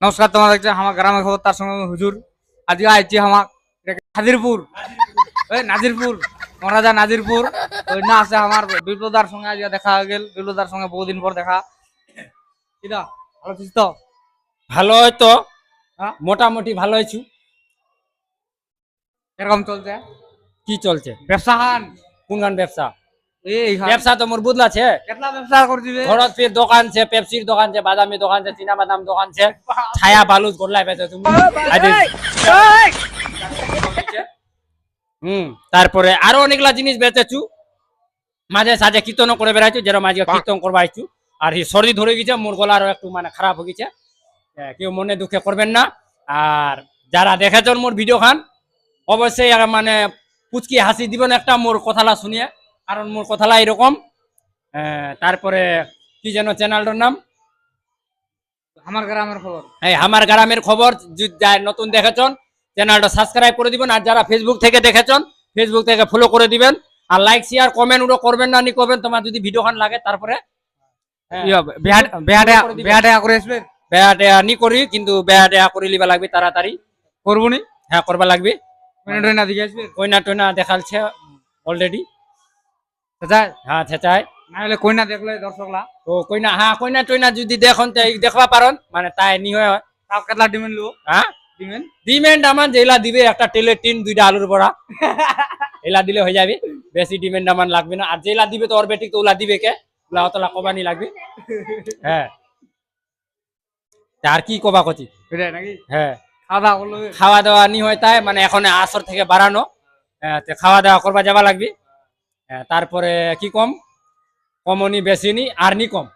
নমস্কার, তোমরা দেখছো আমার গ্রামের খবর, তার সঙ্গে আমি হুজুর। আজকে আইছি আমার নাজিরপুর, ওই নাজিরপুর, মহারাজা নাজিরপুর। ওই না আছে আমার বিপ্লবদার সঙ্গে আজকে দেখা হয়ে গেল, বিপ্লবদার সঙ্গে বহুদিন পর দেখা। কিনা ভালো আছিস তো? ভালো হয়তো, হ্যাঁ, মোটামুটি ভালো আছি। এরকম চলছে কি চলছে? ব্যবসা খান? কোন গান ব্যবসা? এই ব্যবসা তো মোর বুদলা আছে। কেতলা ব্যবসা করছি রে? ঘরত ফির দোকান আছে, পেপসির দোকান আছে, বাদামি দোকান আছে, চীনা বাদাম দোকান আছে, ছায়া বালুচ গোল্লাই বেচে তুমি। তারপরে আরো অনেকগুলা জিনিস বেচেছু। মাঝে সাঝে কীর্তন করে বেড়াইছু, যেরকম আজকে কীর্তন করবা আইছু। আর এই সর্দি ধরে গেছে, মোর গলা আরো একটু মানে খারাপ হয়ে গেছে। কেউ মনে দুঃখে করবেন না। আর যারা দেখেছেন মোর ভিডিও খান, অবশ্যই মানে পুচকি হাসি দিবেন একটা মোর কথালা শুনিয়ে, কারণ মোর কথালা এরকম। তারপরে কি যেন চ্যানেলটার নাম? আমার গ্রামের খবর। এই আমার গ্রামের খবর। যারা নতুন দেখেছেন চ্যানেলটা সাবস্ক্রাইব করে দিবেন, আর যারা ফেসবুক থেকে দেখেছেন ফেসবুক থেকে ফলো করে দিবেন। আর লাইক শেয়ার কমেন্ট ওটা করবেন না, নি করবেন তোমার যদি ভিডিও খান লাগে। তারপরে বেহাটা করে আসবে? বেয়া নি করি, কিন্তু বেয়া করে লিবা লাগবে তাড়াতাড়ি। করবো নি? হ্যাঁ, করবা লাগবে। না দিকে আসবে? কইনা টইনা দেখালছে অলরেডি। যায় হ্যাঁ, ছেচাই। না হলে কইনা দেখলে দর্শকলা তো কইনা, হ্যাঁ কইনা টইনা যদি দেখুন দেখবা পারেন, মানে তাই নি হয়। তাও কেতলা ডিমেন্ড লো? হ্যাঁ, ডিমেন্ড ডিমেন্ড আমার যেলা দিবে, একটা তেলের টিন, 2টা আলুর বড়া, এলা দিলে হয়ে যাবে। বেশি ডিমেন্ড আমার লাগবে না। আর যেলা দিবে তো ওর বেটি তো ওলা দিবে কে, ওলা অতলা কবানি লাগবে। হ্যাঁ, আর কি কবা কচি? নাকি? হ্যাঁ, খাওয়া দাওয়া করলো? খাওয়া দাওয়া নি হয় তাই, মানে এখন আসর থেকে বাড়ানো। তো খাওয়া দাওয়া করবা যাবা লাগবে। তারপরে কি কম, কমনি বেশি নি আর নি কম।